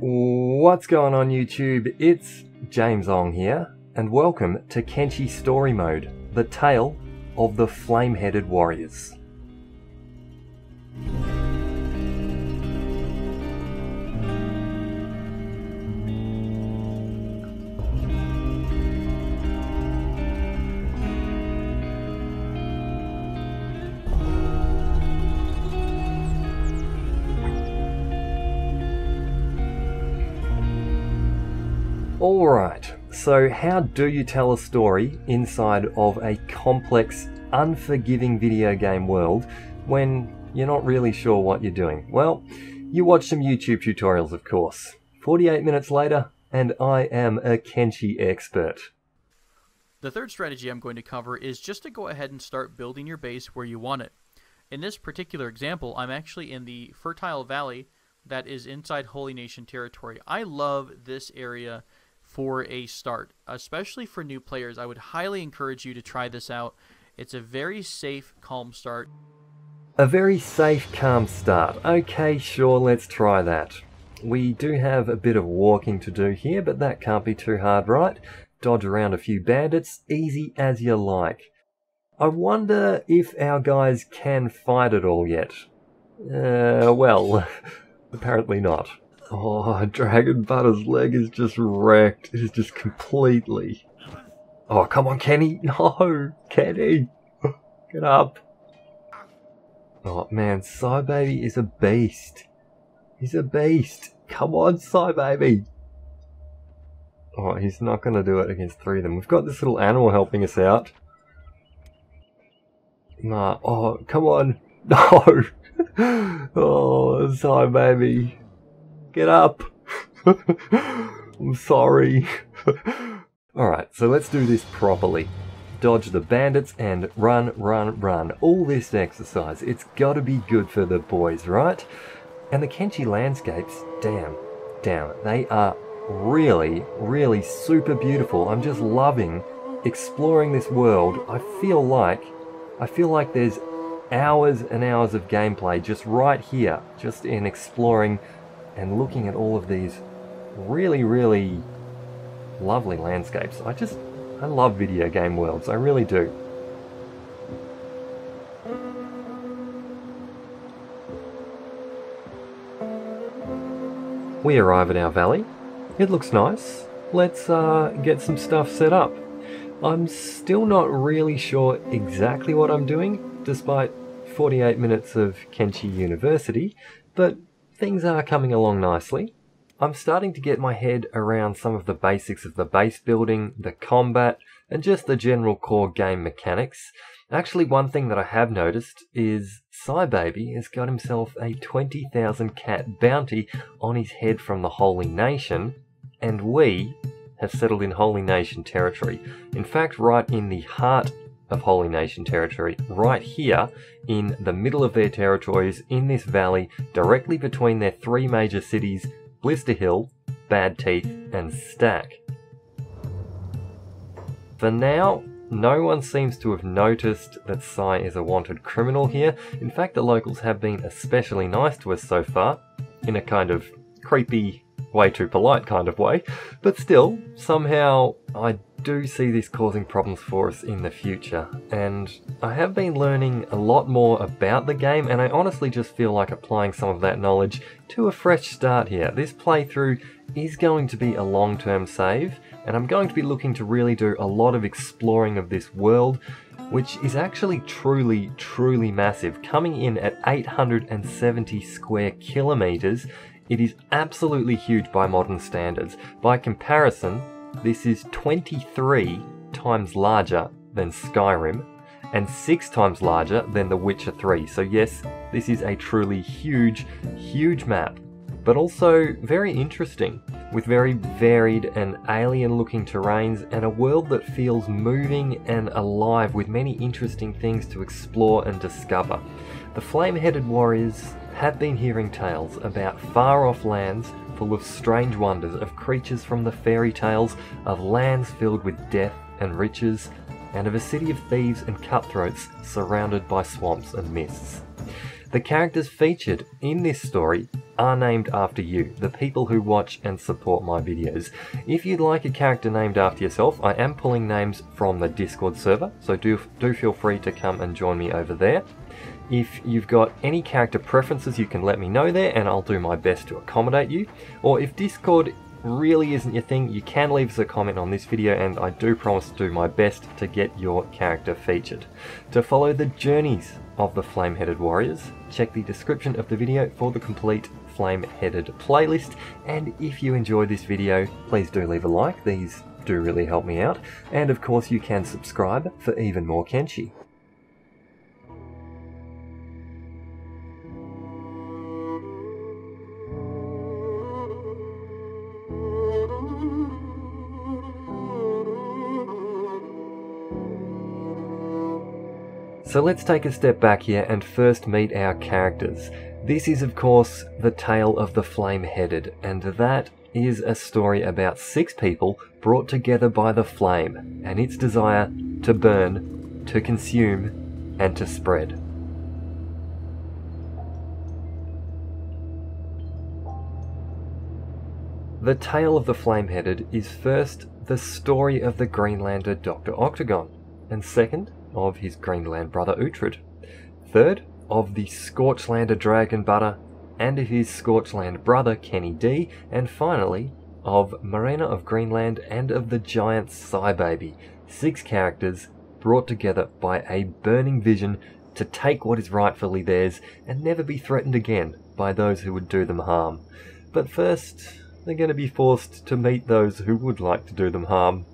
What's going on YouTube? It's James Ong here, and welcome to Kenshi Story Mode, the tale of the flame-headed warriors. Alright, so how do you tell a story inside of a complex, unforgiving video game world when you're not really sure what you're doing? Well, you watch some YouTube tutorials, of course. 48 minutes later, and I am a Kenshi expert. The third strategy I'm going to cover is just to go ahead and start building your base where you want it. In this particular example, I'm actually in the fertile valley that is inside Holy Nation territory. I love this area for a start, especially for new players. I would highly encourage you to try this out. It's a very safe, calm start. A very safe, calm start. Okay, sure, let's try that. We do have a bit of walking to do here, but that can't be too hard, right? Dodge around a few bandits, easy as you like. I wonder if our guys can fight at all yet. Well, apparently not. Oh, Dragon Butter's leg is just wrecked. It is just completely... Oh, come on, Kenny. No, Kenny. Get up. Oh, man, Baby is a beast. He's a beast. Come on, Baby. Oh, he's not going to do it against three of them. We've got this little animal helping us out. Nah. Oh, come on. No. Oh, Baby. Get up! I'm sorry. Alright, so let's do this properly. Dodge the bandits and run, run, run. All this exercise, it's gotta be good for the boys, right? And the Kenshi landscapes, damn, they are really, really super beautiful. I'm just loving exploring this world. I feel like there's hours and hours of gameplay just right here, just in exploring and looking at all of these really, really lovely landscapes. I love video game worlds, I really do. We arrive at our valley. It looks nice. Let's get some stuff set up. I'm still not really sure exactly what I'm doing, despite 48 minutes of Kenshi University, but things are coming along nicely. I'm starting to get my head around some of the basics of the base building, the combat, and just the general core game mechanics. Actually, one thing that I have noticed is Baby has got himself a 20,000 cat bounty on his head from the Holy Nation, and we have settled in Holy Nation territory. In fact, right in the heart of Holy Nation territory, right here in the middle of their territories in this valley, directly between their three major cities, Blister Hill, Bad Teeth, and Stack. For now, no one seems to have noticed that Sai is a wanted criminal here. In fact, the locals have been especially nice to us so far, in a kind of creepy, way too polite kind of way, but still, somehow I do see this causing problems for us in the future, and I have been learning a lot more about the game, and I honestly just feel like applying some of that knowledge to a fresh start here. This playthrough is going to be a long-term save, and I'm going to be looking to really do a lot of exploring of this world, which is actually truly, truly massive. Coming in at 870 square kilometers, it is absolutely huge by modern standards. By comparison, this is 23 times larger than Skyrim and 6 times larger than The Witcher 3. So yes, this is a truly huge, huge map, but also very interesting, with very varied and alien-looking terrains and a world that feels moving and alive with many interesting things to explore and discover. The flame-headed warriors have been hearing tales about far-off lands full of strange wonders, of creatures from the fairy tales, of lands filled with death and riches, and of a city of thieves and cutthroats surrounded by swamps and mists. The characters featured in this story are named after you, the people who watch and support my videos. If you'd like a character named after yourself, I am pulling names from the Discord server, so do feel free to come and join me over there. If you've got any character preferences, you can let me know there and I'll do my best to accommodate you. Or if Discord really isn't your thing, you can leave us a comment on this video and I do promise to do my best to get your character featured. To follow the journeys of the flame-headed warriors, check the description of the video for the complete flame-headed playlist, and if you enjoyed this video, please do leave a like, these do really help me out, and of course you can subscribe for even more Kenshi. So let's take a step back here and first meet our characters. This is of course the tale of the Flame-Headed, and that is a story about 6 people brought together by the flame and its desire to burn, to consume, and to spread. The tale of the Flame-Headed is first the story of the Greenlander Dr. Octagon, and second, of his Greenland brother Uhtred. Third, of the Scorchlander Dragon Butter, and of his Scorchland brother Kenny D, and finally, of Marina of Greenland and of the giant Psybaby. 6 characters brought together by a burning vision to take what is rightfully theirs and never be threatened again by those who would do them harm. But first, they're going to be forced to meet those who would like to do them harm,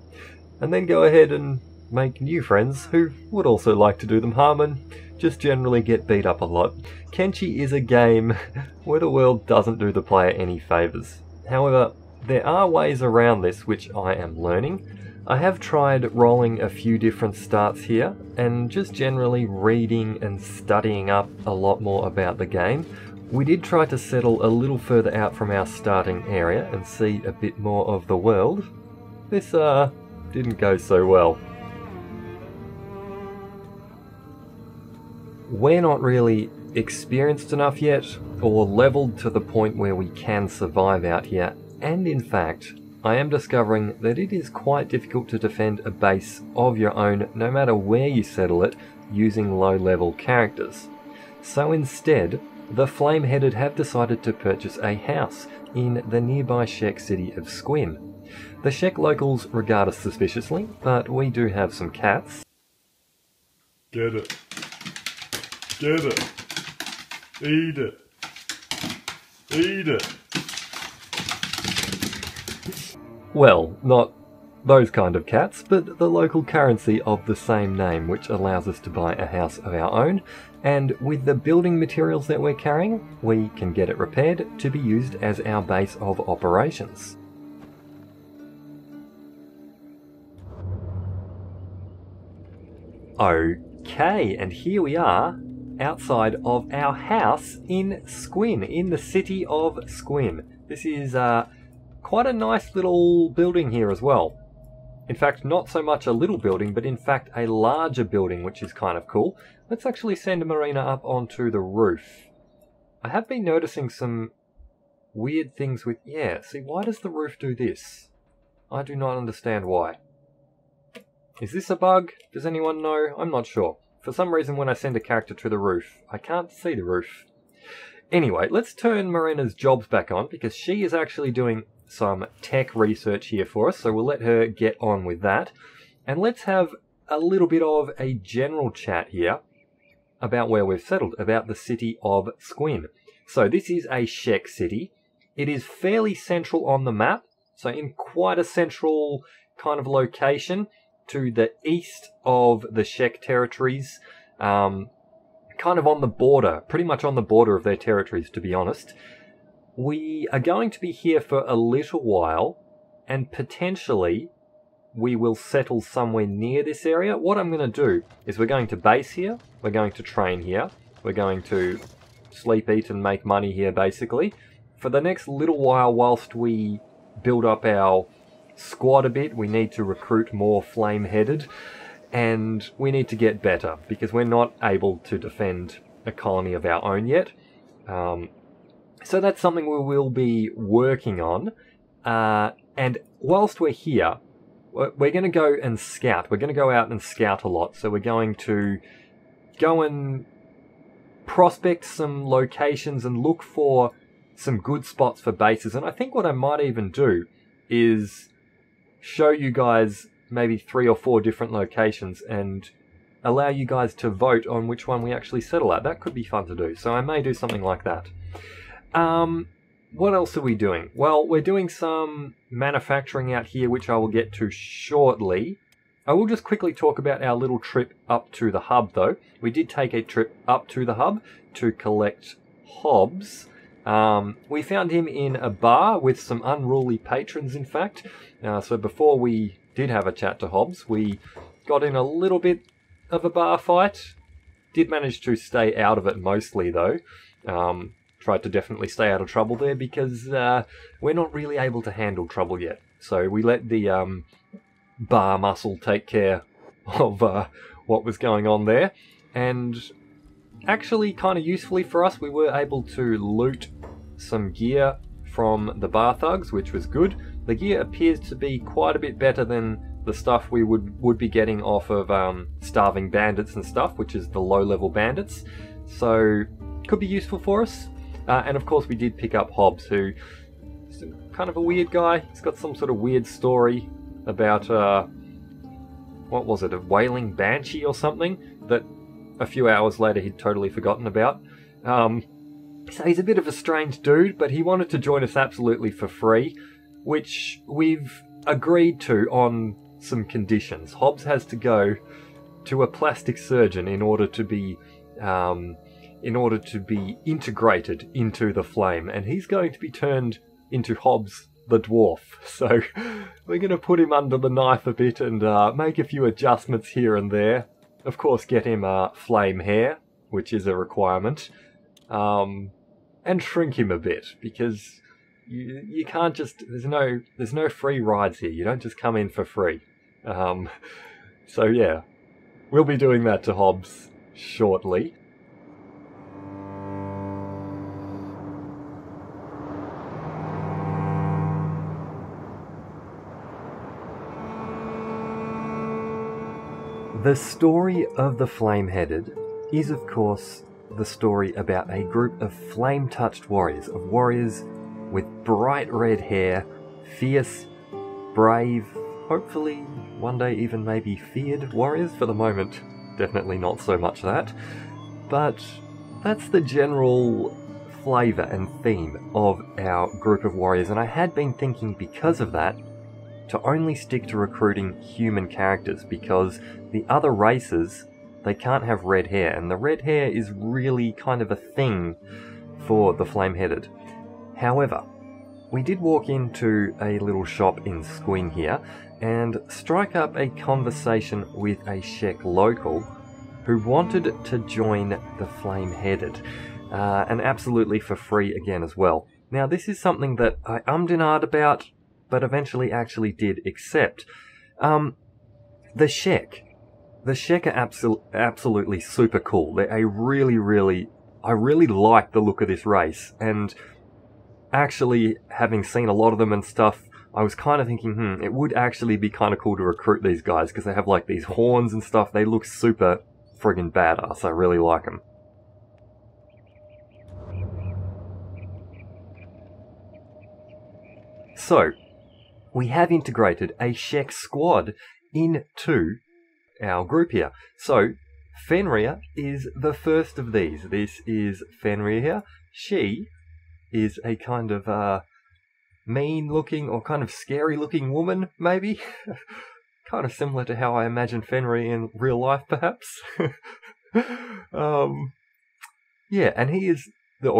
and then go ahead and make new friends who would also like to do them harm and just generally get beat up a lot. Kenshi is a game where the world doesn't do the player any favours. However, there are ways around this which I am learning. I have tried rolling a few different starts here and just generally reading and studying up a lot more about the game. We did try to settle a little further out from our starting area and see a bit more of the world. This didn't go so well. We're not really experienced enough yet, or leveled to the point where we can survive out here, and in fact, I am discovering that it is quite difficult to defend a base of your own, no matter where you settle it, using low-level characters. So instead, the Flame-Headed have decided to purchase a house in the nearby Shek city of Squin. The Shek locals regard us suspiciously, but we do have some cats. Get it. Get it. Eat it. Eat it. Well, not those kind of cats, but the local currency of the same name, which allows us to buy a house of our own, and with the building materials that we're carrying, we can get it repaired to be used as our base of operations. Okay, and here we are, outside of our house in Squin, in the city of Squin. This is quite a nice little building here as well. In fact, not so much a little building, but in fact a larger building, which is kind of cool. Let's actually send Marina up onto the roof. I have been noticing some weird things with... Yeah, see, why does the roof do this? I do not understand why. Is this a bug? Does anyone know? I'm not sure. For some reason, when I send a character to the roof, I can't see the roof. Anyway, let's turn Marina's jobs back on, because she is actually doing some tech research here for us, so we'll let her get on with that. And let's have a little bit of a general chat here about where we've settled, about the city of Squin. So this is a Shek city. It is fairly central on the map, so in quite a central kind of location, to the east of the Shek territories, kind of on the border, pretty much on the border of their territories, to be honest. We are going to be here for a little while, and potentially we will settle somewhere near this area. What I'm going to do is we're going to base here, we're going to train here, we're going to sleep, eat and make money here basically. For the next little while, whilst we build up our squad a bit, we need to recruit more Flame-Headed, and we need to get better because we're not able to defend a colony of our own yet. So that's something we will be working on. And whilst we're here, we're going to go and scout. We're going to go out and scout a lot. So we're going to go and prospect some locations and look for some good spots for bases. And I think what I might even do is show you guys maybe 3 or 4 different locations and allow you guys to vote on which one we actually settle at. That could be fun to do. So I may do something like that. What else are we doing? Well, we're doing some manufacturing out here, which I will get to shortly. I will just quickly talk about our little trip up to the hub, though. We did take a trip up to the hub to collect Hobbs. We found him in a bar with some unruly patrons, in fact. So before we did have a chat to Hobbs, we got in a little bit of a bar fight. Did manage to stay out of it mostly, though. Tried to definitely stay out of trouble there because we're not really able to handle trouble yet. So we let the bar muscle take care of what was going on there. And actually, kind of usefully for us, we were able to loot some gear from the bar thugs, which was good. The gear appears to be quite a bit better than the stuff we would be getting off of starving bandits and stuff, which is the low-level bandits. So, could be useful for us. And of course we did pick up Hobbs, who is kind of a weird guy. He's got some sort of weird story about, what was it, a wailing banshee or something that a few hours later he'd totally forgotten about. So he's a bit of a strange dude, but he wanted to join us absolutely for free, which we've agreed to on some conditions. Hobbs has to go to a plastic surgeon in order to be integrated into the flame, and he's going to be turned into Hobbs the dwarf. So we're going to put him under the knife a bit and make a few adjustments here and there. Of course, get him flame hair, which is a requirement, and shrink him a bit, because you can't just, there's no free rides here. You don't just come in for free. So yeah, we'll be doing that to Hobbs shortly. The story of the Flame-Headed is, of course, the story about a group of flame-touched warriors, with bright red hair, fierce, brave, hopefully one day even maybe feared warriors. For the moment, definitely not so much that. But that's the general flavour and theme of our group of warriors, and I had been thinking, because of that, to only stick to recruiting human characters, because the other races, they can't have red hair, and the red hair is really kind of a thing for the Flame-Headed. However, we did walk into a little shop in Squin here and strike up a conversation with a Shek local who wanted to join the Flame-Headed, and absolutely for free again as well. Now, this is something that I ummed and ahed about, but eventually actually did accept. The Shek are absolutely super cool. I really like the look of this race, and actually having seen a lot of them and stuff, I was kind of thinking, it would actually be kind of cool to recruit these guys, because they have like these horns and stuff. They look super friggin' badass. I really like them. So, we have integrated a Shek squad into our group here. So, Fenrir is the first of these. This is Fenrir here. She is a kind of mean-looking or kind of scary-looking woman, maybe. Kind of similar to how I imagine Fenrir in real life, perhaps. Yeah, and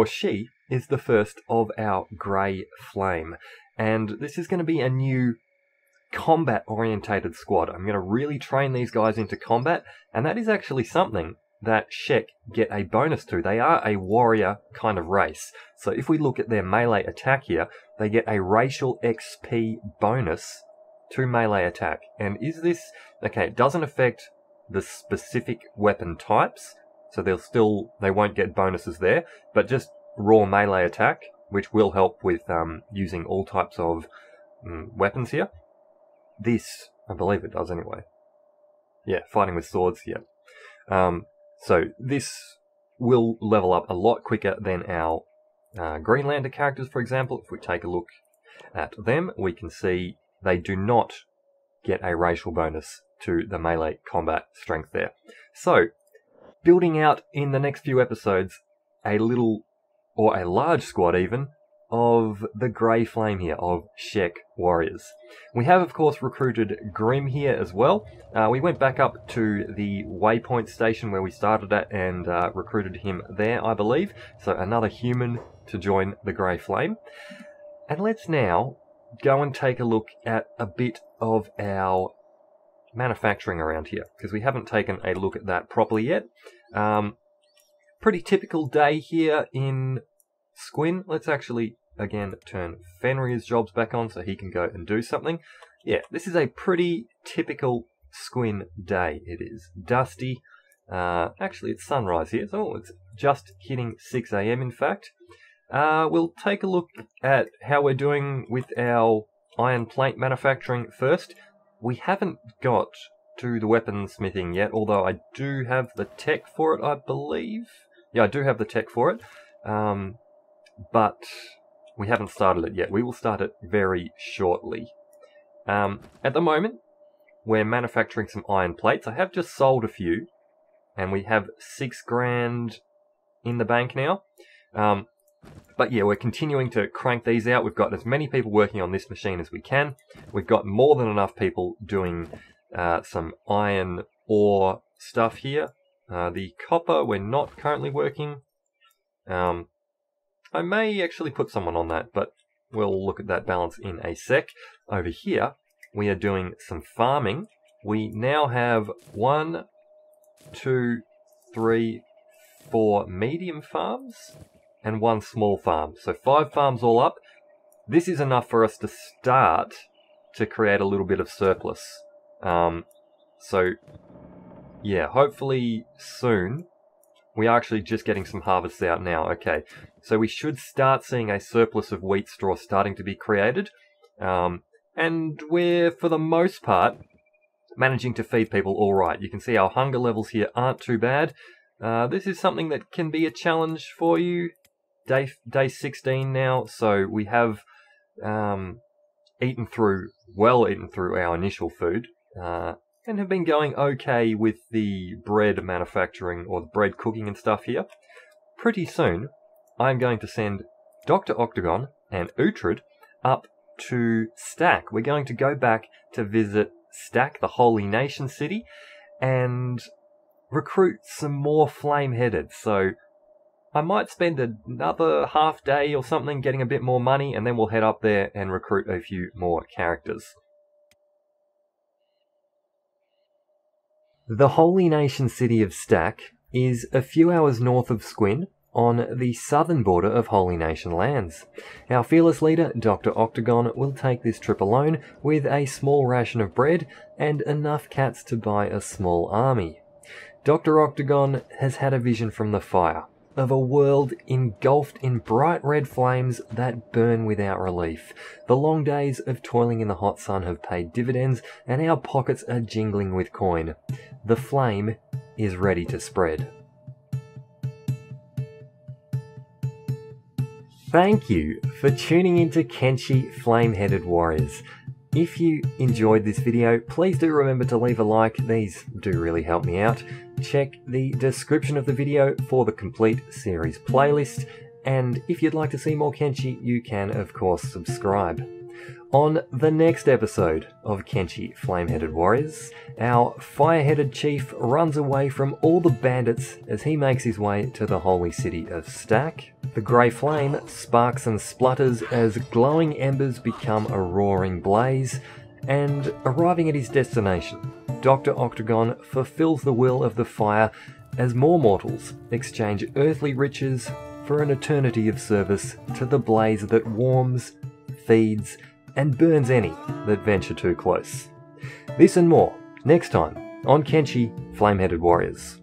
she is the first of our Grey Flame. And this is going to be a new combat-orientated squad. I'm going to really train these guys into combat, and that is actually something that Shek get a bonus to. They are a warrior kind of race. So if we look at their melee attack here, they get a racial XP bonus to melee attack. And is this... Okay, it doesn't affect the specific weapon types, so they won't get bonuses there, but just raw melee attack, which will help with using all types of weapons here. This, I believe it does anyway. Yeah, fighting with swords, yeah. So this will level up a lot quicker than our Greenlander characters, for example. If we take a look at them, we can see they do not get a racial bonus to the melee combat strength there. So, building out in the next few episodes a little, or a large squad even, of the Grey Flame here, of Shek warriors. We have, of course, recruited Grim here as well. We went back up to the waypoint station where we started at and recruited him there, I believe. So another human to join the Grey Flame. And let's now go and take a look at a bit of our manufacturing around here, because we haven't taken a look at that properly yet. Pretty typical day here in Squin. Let's actually again turn Fenrir's jobs back on so he can go and do something. Yeah, this is a pretty typical Squin day. It is dusty. Actually, it's sunrise here, so it's just hitting 6 AM in fact. We'll take a look at how we're doing with our iron plate manufacturing first. We haven't got to the weaponsmithing yet, although I do have the tech for it, I believe. Yeah, I do have the tech for it. But we haven't started it yet. We will start it very shortly. At the moment, we're manufacturing some iron plates. I have just sold a few, and we have 6 grand in the bank now. But yeah, we're continuing to crank these out. We've got as many people working on this machine as we can. We've got more than enough people doing some iron ore stuff here. The copper, we're not currently working. I may actually put someone on that, but we'll look at that balance in a sec. Over here, we are doing some farming. We now have 1, 2, 3, 4 medium farms and 1 small farm. So 5 farms all up. This is enough for us to start to create a little bit of surplus. So yeah, hopefully soon. We are actually just getting some harvests out now. Okay, so we should start seeing a surplus of wheat straw starting to be created. And we're, for the most part, managing to feed people all right. You can see our hunger levels here aren't too bad. This is something that can be a challenge for you. Day 16 now, so we have eaten through our initial food. And have been going okay with the bread manufacturing, or the bread cooking and stuff here. Pretty soon, I'm going to send Dr. Octagon and Uhtred up to Stack. We're going to go back to visit Stack, the Holy Nation city, and recruit some more flame-headed. So I might spend another half day or something getting a bit more money, and then we'll head up there and recruit a few more characters. The Holy Nation city of Stack is a few hours north of Squin, on the southern border of Holy Nation lands. Our fearless leader, Dr. Octagon, will take this trip alone with a small ration of bread and enough cats to buy a small army. Dr. Octagon has had a vision from the fire, of a world engulfed in bright red flames that burn without relief. The long days of toiling in the hot sun have paid dividends, and our pockets are jingling with coin. The flame is ready to spread. Thank you for tuning into Kenshi Flame-Headed Warriors. If you enjoyed this video, please do remember to leave a like. These do really help me out. Check the description of the video for the complete series playlist, and if you'd like to see more Kenshi, you can of course subscribe. On the next episode of Kenshi Flame-Headed Warriors, our fire-headed chief runs away from all the bandits as he makes his way to the holy city of Stack. The grey flame sparks and splutters as glowing embers become a roaring blaze, and arriving at his destination, Dr. Octagon fulfills the will of the fire as more mortals exchange earthly riches for an eternity of service to the blaze that warms, feeds, and burns any that venture too close. This and more, next time on Kenshi Flame-Headed Warriors.